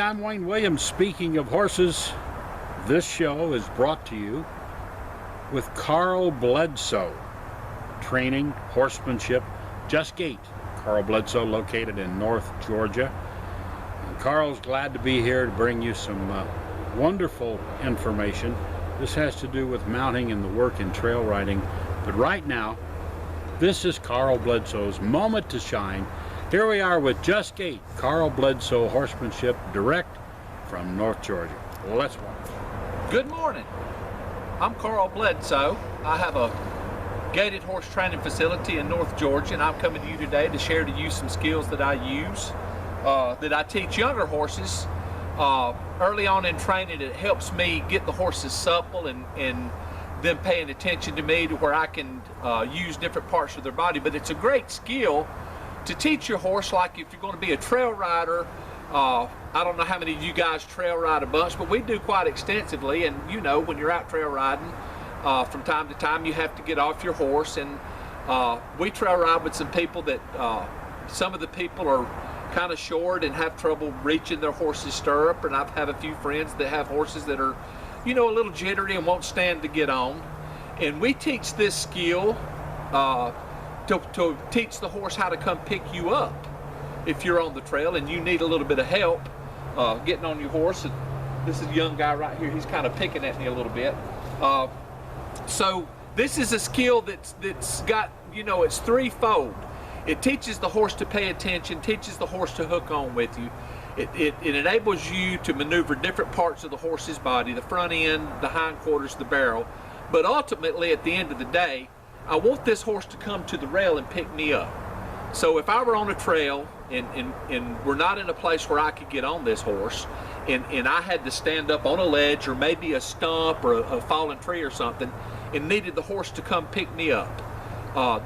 I'm Wayne Williams. Speaking of horses, this show is brought to you with Carl Bledsoe, training, horsemanship, just Gait. Carl Bledsoe, located in North Georgia. And Carl's glad to be here to bring you some wonderful information. This has to do with mounting and the work in trail riding. But right now, this is Carl Bledsoe's moment to shine. Here we are with Just Gait, Carl Bledsoe horsemanship, direct from North Georgia. Let's watch. Good morning. I'm Carl Bledsoe. I have a gated horse training facility in North Georgia, and I'm coming to you today to share to you some skills that I use, that I teach younger horses. Early on in training, it helps me get the horses supple and them paying attention to me to where I can use different parts of their body. But it's a great skill to teach your horse, like if you're going to be a trail rider. I don't know how many of you guys trail ride a bunch, but we do quite extensively. And you know, when you're out trail riding, from time to time you have to get off your horse, and we trail ride with some people that some of the people are kind of short and have trouble reaching their horse's stirrup, and I've had a few friends that have horses that are, you know, a little jittery and won't stand to get on. And we teach this skill to teach the horse how to come pick you up if you're on the trail and you need a little bit of help getting on your horse. And this is a young guy right here, he's kind of picking at me a little bit. So this is a skill that's got, you know, it's threefold. It teaches the horse to pay attention, teaches the horse to hook on with you. It enables you to maneuver different parts of the horse's body, the front end, the hindquarters, the barrel. But ultimately, at the end of the day, I want this horse to come to the rail and pick me up. So if I were on a trail and we're not in a place where I could get on this horse, and I had to stand up on a ledge or maybe a stump or a fallen tree or something, and needed the horse to come pick me up,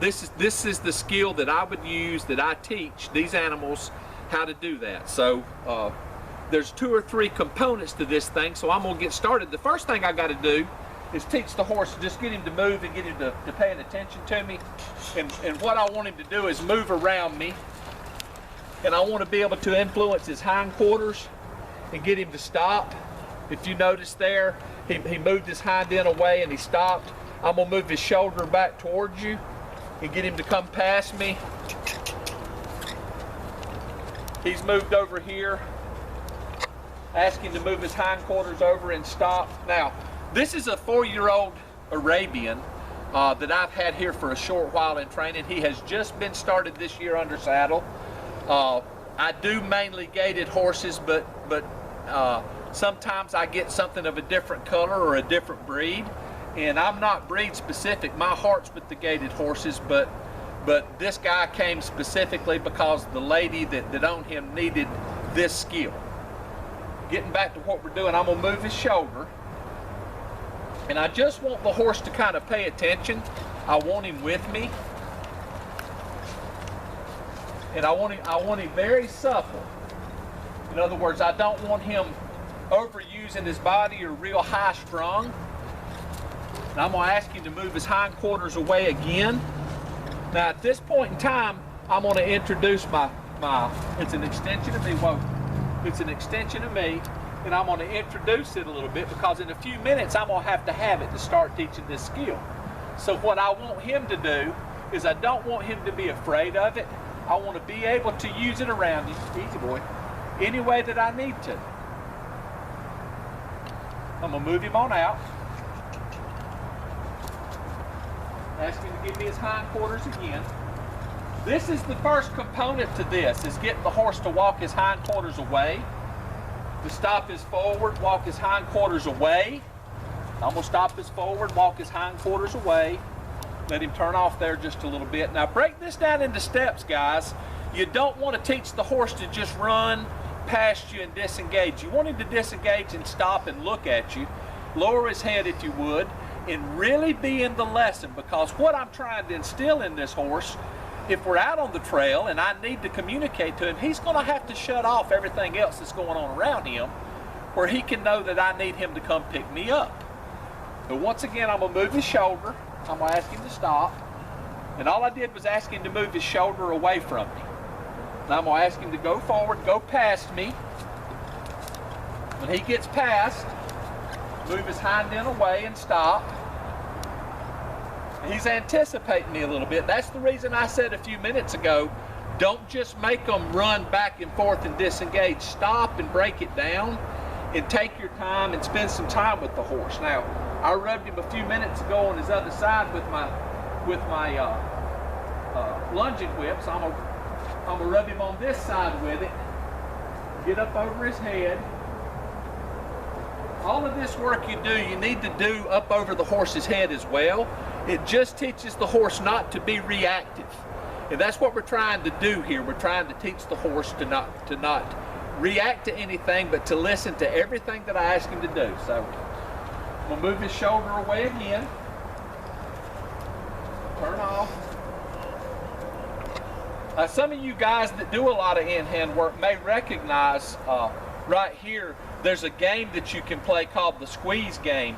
this is the skill that I would use, that I teach these animals how to do that. So there's 2 or 3 components to this thing, so I'm gonna get started. The first thing I got to do is teach the horse, just get him to move and get him to paying attention to me. And what I want him to do is move around me, and I want to be able to influence his hindquarters and get him to stop. If you notice there, he moved his hind end away and he stopped. I'm gonna move his shoulder back towards you and get him to come past me. He's moved over here. Ask him to move his hindquarters over and stop. Now, this is a 4-year-old Arabian that I've had here for a short while in training. He has just been started this year under saddle. I do mainly gated horses, but sometimes I get something of a different color or a different breed. And I'm not breed specific. My heart's with the gated horses, but this guy came specifically because the lady that owned him needed this skill. Getting back to what we're doing, I'm gonna move his shoulder. And I just want the horse to kind of pay attention. I want him with me. And I want him very supple. In other words, I don't want him overusing his body or real high strung. And I'm gonna ask him to move his hindquarters away again. Now at this point in time, I'm gonna introduce it's an extension of me, whoa. It's an extension of me. And I'm going to introduce it a little bit, because in a few minutes I'm going to have it to start teaching this skill. So what I want him to do is, I don't want him to be afraid of it. I want to be able to use it around him, easy boy, any way that I need to. I'm going to move him on out. Ask him to give me his hindquarters again. This is the first component to this, is getting the horse to walk his hindquarters away. To stop his forward, walk his hindquarters away. I'm going to stop his forward, walk his hindquarters away. Let him turn off there just a little bit. Now break this down into steps, guys. You don't want to teach the horse to just run past you and disengage. You want him to disengage and stop and look at you. Lower his head if you would, and really be in the lesson, because what I'm trying to instill in this horse, if we're out on the trail and I need to communicate to him, he's going to have to shut off everything else that's going on around him, where he can know that I need him to come pick me up. But once again, I'm going to move his shoulder. I'm going to ask him to stop. And all I did was ask him to move his shoulder away from me. Now I'm going to ask him to go forward, go past me. When he gets past, move his hind end away and stop. He's anticipating me a little bit. That's the reason I said a few minutes ago, don't just make them run back and forth and disengage. Stop and break it down and take your time and spend some time with the horse. Now, I rubbed him a few minutes ago on his other side with my lunging whip, so I'm gonna rub him on this side with it. Get up over his head. All of this work you need to do up over the horse's head as well. It just teaches the horse not to be reactive. And that's what we're trying to do here. We're trying to teach the horse to not react to anything, but to listen to everything that I ask him to do. So I'm gonna move his shoulder away again. Turn off. Some of you guys that do a lot of in-hand work may recognize right here, there's a game that you can play called the squeeze game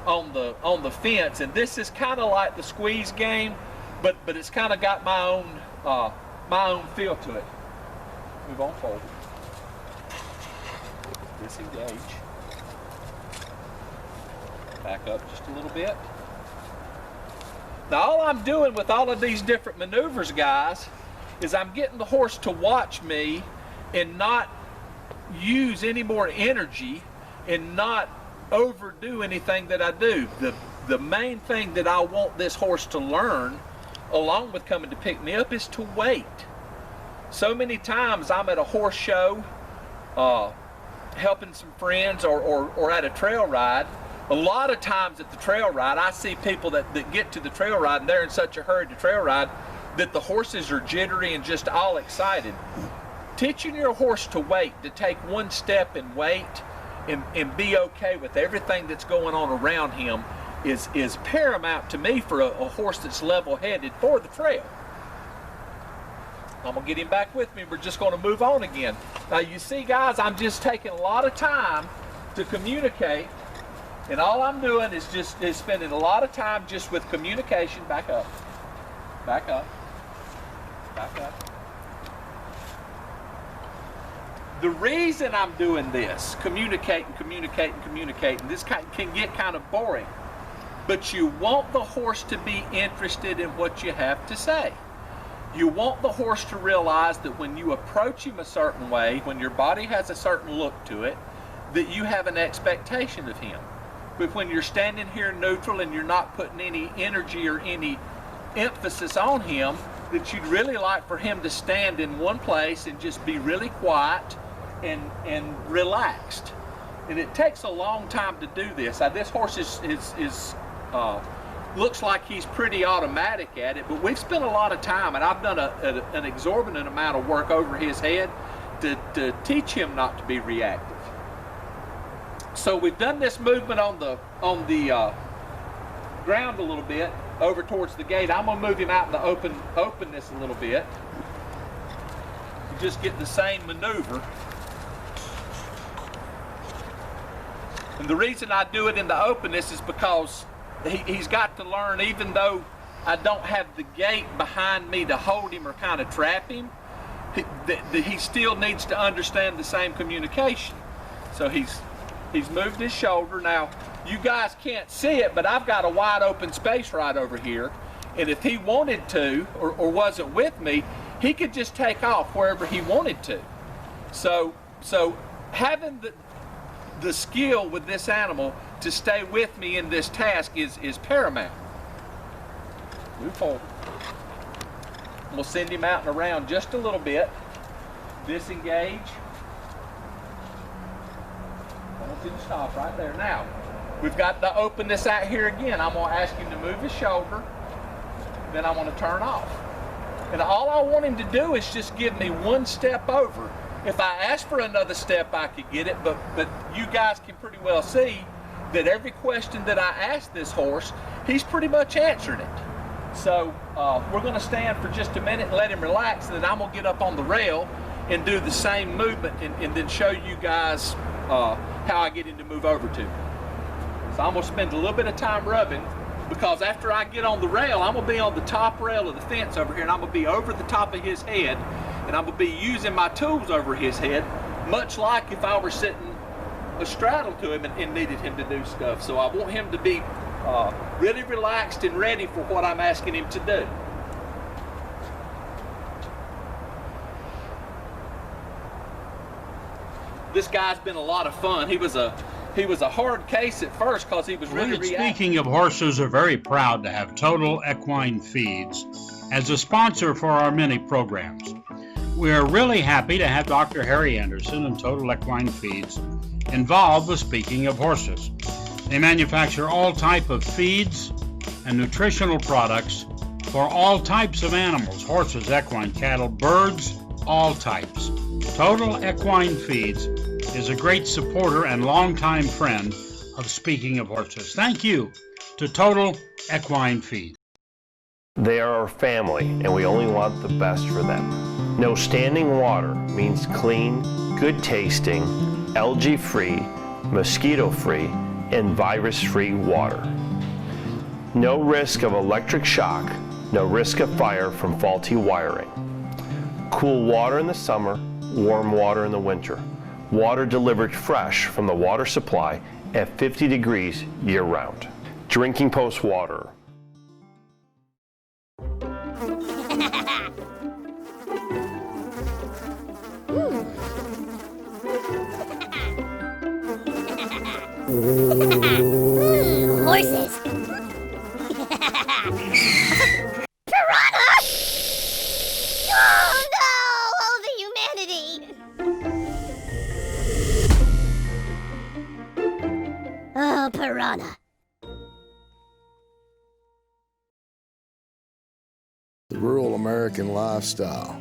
on the fence, and this is kind of like the squeeze game, but it's kind of got my own feel to it. Move on forward. Disengage. Back up just a little bit. Now all I'm doing with all of these different maneuvers, guys, is I'm getting the horse to watch me and not use any more energy and not overdo anything that I do. The main thing that I want this horse to learn, along with coming to pick me up, is to wait. So many times I'm at a horse show, helping some friends or at a trail ride. A lot of times at the trail ride, I see people that get to the trail ride and they're in such a hurry to trail ride that the horses are jittery and just all excited. Teaching your horse to wait, to take one step and wait and be okay with everything that's going on around him is paramount to me for a horse that's level-headed for the trail. I'm gonna get him back with me. We're just gonna move on again. Now you see, guys, I'm just taking a lot of time to communicate, and all I'm doing is spending a lot of time just with communication. Back up, back up, back up. The reason I'm doing this, communicating, this can get kind of boring, but you want the horse to be interested in what you have to say. You want the horse to realize that when you approach him a certain way, when your body has a certain look to it, that you have an expectation of him. But when you're standing here neutral and you're not putting any energy or any emphasis on him, that you'd really like for him to stand in one place and just be really quiet and relaxed. And it takes a long time to do this. This horse looks like he's pretty automatic at it, but we've spent a lot of time, and I've done an exorbitant amount of work over his head to teach him not to be reactive. So we've done this movement on the ground a little bit over towards the gate. I'm gonna move him out in the openness a little bit. You just get the same maneuver. And the reason I do it in the openness is because he's got to learn, even though I don't have the gate behind me to hold him or kind of trap him, he still needs to understand the same communication. So he's moved his shoulder. Now, you guys can't see it, but I've got a wide open space right over here. And if he wanted to, or wasn't with me, he could just take off wherever he wanted to. So having the skill with this animal to stay with me in this task is paramount. Move forward. We'll send him out and around just a little bit. Disengage. I want you to stop right there. Now, we've got the openness out here again. I'm going to ask him to move his shoulder. Then I want to turn off. And all I want him to do is just give me one step over. If I asked for another step, I could get it, but you guys can pretty well see that every question that I ask this horse, he's pretty much answering it. So we're going to stand for just a minute and let him relax, and then I'm going to get up on the rail and do the same movement and then show you guys how I get him to move over to me. So I'm going to spend a little bit of time rubbing, because after I get on the rail, I'm going to be on the top rail of the fence over here, and I'm going to be over the top of his head, and I'm going to be using my tools over his head, much like if I were sitting a straddle to him and needed him to do stuff. So I want him to be really relaxed and ready for what I'm asking him to do. This guy's been a lot of fun. He was a hard case at first because he was really reactive. Speaking of horses, we're very proud to have Total Equine Feeds as a sponsor for our many programs. We are really happy to have Dr. Harry Anderson and Total Equine Feeds involved with Speaking of Horses. They manufacture all type of feeds and nutritional products for all types of animals, horses, equine, cattle, birds, all types. Total Equine Feeds is a great supporter and longtime friend of Speaking of Horses. Thank you to Total Equine Feeds. They are our family, and we only want the best for them. No standing water means clean, good tasting, algae-free, mosquito-free, and virus-free water. No risk of electric shock, no risk of fire from faulty wiring. Cool water in the summer, warm water in the winter. Water delivered fresh from the water supply at 50 degrees year-round. Drinking Post water. Horses. Piranha! Oh no! Oh, the humanity! Oh, piranha. The rural American lifestyle.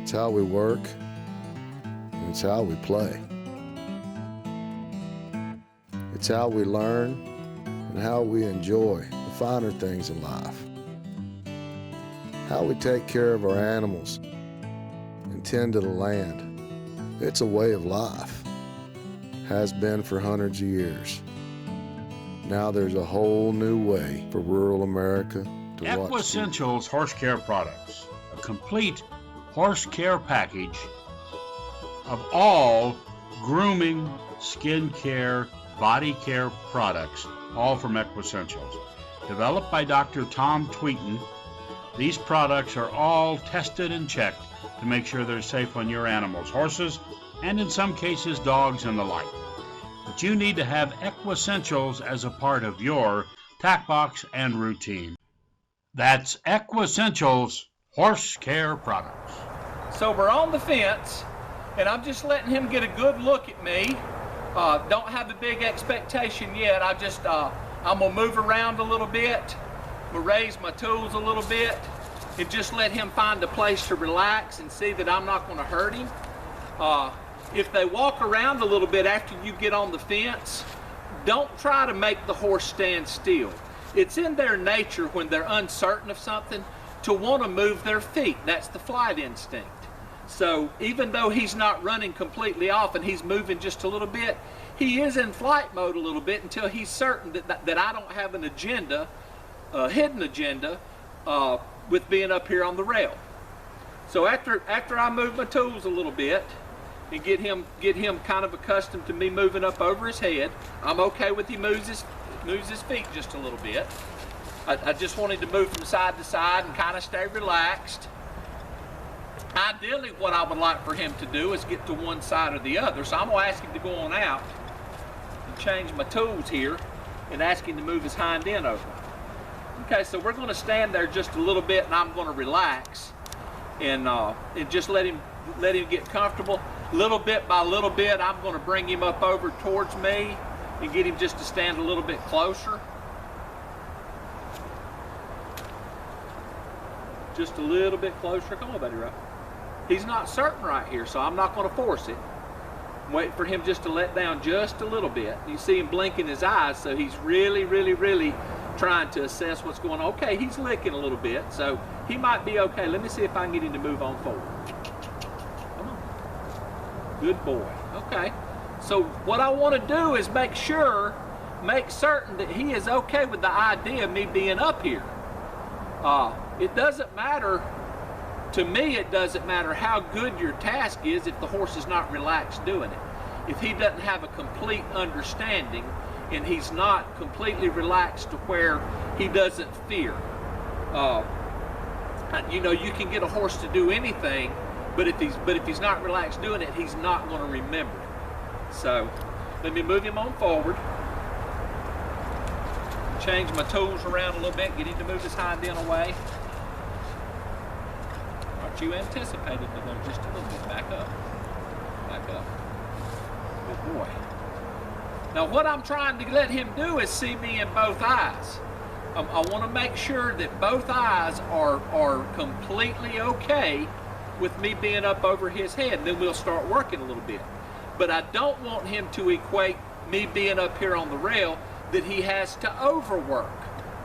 It's how we work, and it's how we play. It's how we learn and how we enjoy the finer things in life. How we take care of our animals and tend to the land. It's a way of life. Has been for hundreds of years. Now there's a whole new way for rural America to watch. Equessentials Horse Care Products, a complete horse care package of all grooming, skin care, body care products, all from Equessentials. Developed by Dr. Tom Tweeton, these products are all tested and checked to make sure they're safe on your animals, horses, and in some cases dogs and the like. But you need to have Equessentials as a part of your tack box and routine. That's Equessentials Horse Care Products. So we're on the fence, and I'm just letting him get a good look at me. Don't have a big expectation yet. I'm gonna move around a little bit. I'm gonna raise my tools a little bit, and just let him find a place to relax and see that I'm not gonna hurt him. If they walk around a little bit after you get on the fence, don't try to make the horse stand still. It's in their nature when they're uncertain of something to want to move their feet. That's the flight instinct. So even though he's not running completely off and he's moving just a little bit, he is in flight mode a little bit until he's certain that I don't have an agenda, a hidden agenda, with being up here on the rail. So after I move my tools a little bit and get him kind of accustomed to me moving up over his head, I'm okay with he moves his feet just a little bit. I just want him to move from side to side and kind of stay relaxed. Ideally, what I would like for him to do is get to one side or the other. So I'm going to ask him to go on out and change my tools here and ask him to move his hind end over. Okay, so we're going to stand there just a little bit, and I'm going to relax and just let him get comfortable. Little bit by little bit, I'm going to bring him up over towards me and get him just to stand a little bit closer. Just a little bit closer. Come on, buddy, right? He's not certain right here, so I'm not going to force it. I'm waiting for him just to let down just a little bit. You see him blinking his eyes, so he's really, really, really trying to assess what's going on. Okay, he's licking a little bit, so he might be okay. Let me see if I can get him to move on forward. Come on. Good boy. Okay. So what I want to do is make certain that he is okay with the idea of me being up here. It doesn't matter, to me it doesn't matter how good your task is if the horse is not relaxed doing it. if he doesn't have a complete understanding and he's not completely relaxed to where he doesn't fear. You know, you can get a horse to do anything, but if he's not relaxed doing it, he's not going to remember it. So let me move him on forward. Change my tools around a little bit, get him to move his hind end away. Aren't you anticipated to go just a little bit? Back up. Back up. Good boy. Now what I'm trying to let him do is see me in both eyes. I want to make sure that both eyes are completely okay with me being up over his head, and then we'll start working a little bit. But I don't want him to equate me being up here on the rail that he has to overwork.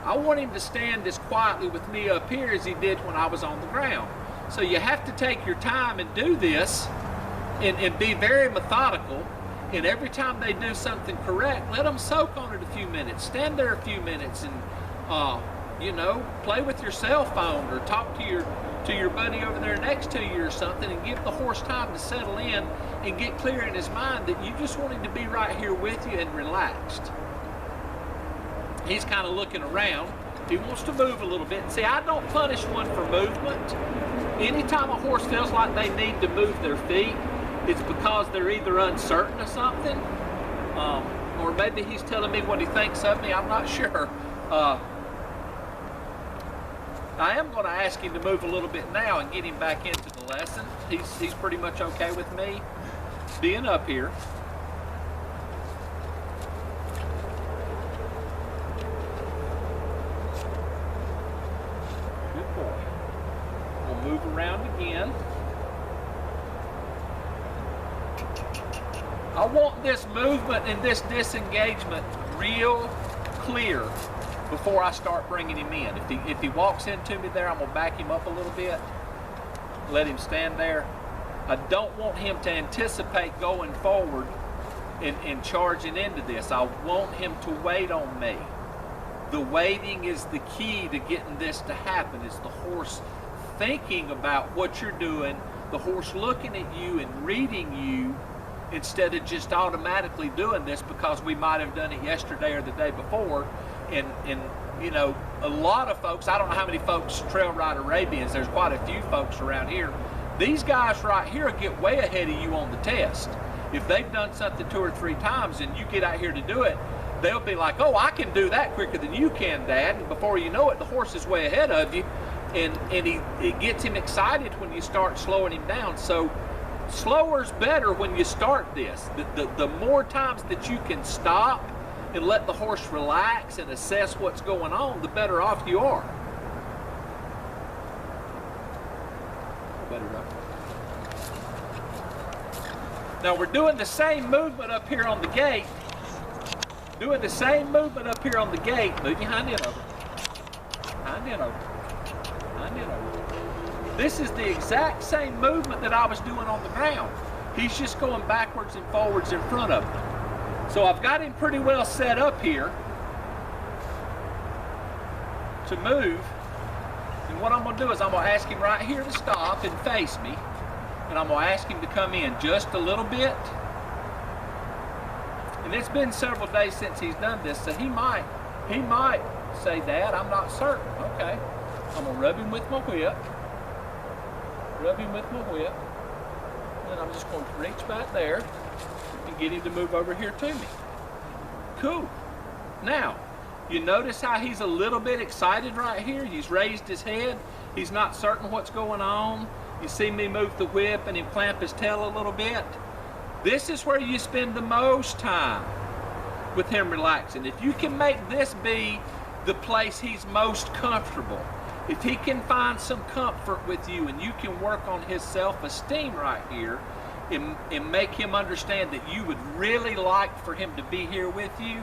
I want him to stand as quietly with me up here as he did when I was on the ground. So you have to take your time and do this and be very methodical. And every time they do something correct, let them soak on it a few minutes. Stand there a few minutes and you know, play with your cell phone or talk to your buddy over there next to you or something, and give the horse time to settle in and get clear in his mind that you just want him to be right here with you and relaxed. He's kind of looking around. He wants to move a little bit. And see, I don't punish one for movement. Anytime a horse feels like they need to move their feet, it's because they're either uncertain of something, or maybe he's telling me what he thinks of me. I'm not sure. I am going to ask him to move a little bit now and get him back into the lesson. He's pretty much okay with me being up here. Good boy. We'll move around again. I want this movement and this disengagement real clear before I start bringing him in. If he walks into me there, I'm going to back him up a little bit, let him stand there. I don't want him to anticipate going forward and charging into this. I want him to wait on me. The waiting is the key to getting this to happen. It's the horse thinking about what you're doing, the horse looking at you and reading you, instead of just automatically doing this because we might have done it yesterday or the day before. And you know, a lot of folks, I don't know how many folks trail ride Arabians, there's quite a few folks around here. These guys right here get way ahead of you on the test. If they've done something 2 or 3 times and you get out here to do it, they'll be like, oh, I can do that quicker than you can, Dad. And before you know it, the horse is way ahead of you. And it gets him excited when you start slowing him down. So slower's better when you start this. The more times that you can stop and let the horse relax and assess what's going on, the better off you are. Now we're doing the same movement up here on the gate. Doing the same movement up here on the gate. Move your hind end over. Hind end over. Hind end over. This is the exact same movement that I was doing on the ground. He's just going backwards and forwards in front of me. So I've got him pretty well set up here to move. And what I'm going to do is I'm going to ask him right here to stop and face me. And I'm going to ask him to come in just a little bit. And it's been several days since he's done this, so he might say, Dad, I'm not certain. Okay. I'm going to rub him with my whip. Rub him with my whip. And I'm just going to reach back there and get him to move over here to me. Cool. Now, you notice how he's a little bit excited right here? He's raised his head. He's not certain what's going on. You see me move the whip and him clamp his tail a little bit. This is where you spend the most time with him relaxing. If you can make this be the place he's most comfortable, if he can find some comfort with you and you can work on his self-esteem right here and make him understand that you would really like for him to be here with you,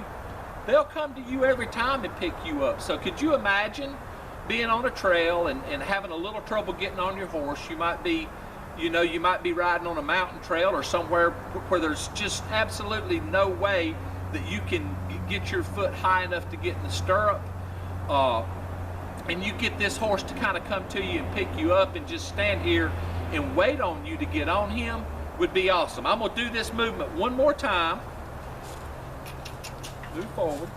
they'll come to you every time and pick you up. So could you imagine being on a trail and having a little trouble getting on your horse? You might be, you know, you might be riding on a mountain trail or somewhere where there's just absolutely no way that you can get your foot high enough to get in the stirrup. And you get this horse to kind of come to you and pick you up and just stand here and wait on you to get on him. would be awesome. I'm gonna do this movement one more time. Move forward.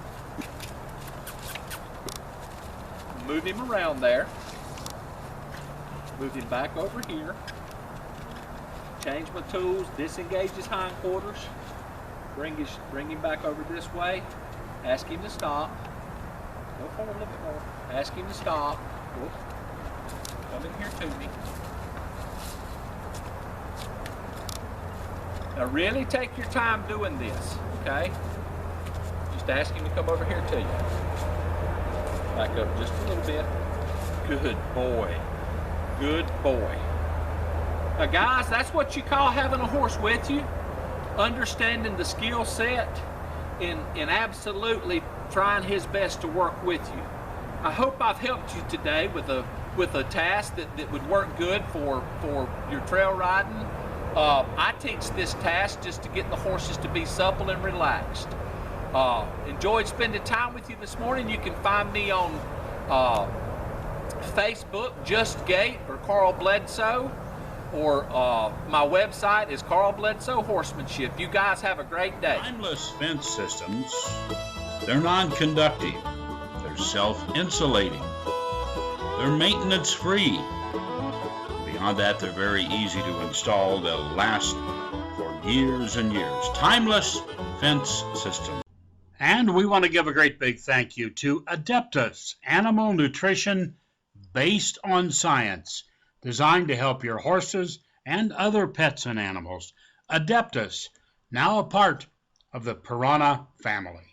Move him around there. Move him back over here. Change my tools, disengage his hindquarters. Bring him back over this way. Ask him to stop. Go forward a little bit more. Ask him to stop. Whoop. Come in here to me. Now really take your time doing this, okay? Just ask him to come over here to you. Back up just a little bit. Good boy. Good boy. Now guys, that's what you call having a horse with you. Understanding the skill set and absolutely trying his best to work with you. I hope I've helped you today with a task that would work good for your trail riding. I teach this task just to get the horses to be supple and relaxed. Enjoyed spending time with you this morning. You can find me on Facebook, Just Gait or Carl Bledsoe, or my website is Carl Bledsoe Horsemanship. You guys have a great day. Timeless fence systems, they're non-conductive, they're self-insulating, they're maintenance-free. Beyond that, they're very easy to install. They'll last for years and years. Timeless fence system. And we want to give a great big thank you to Adeptus, animal nutrition based on science, designed to help your horses and other pets and animals. Adeptus, now a part of the Piranha family.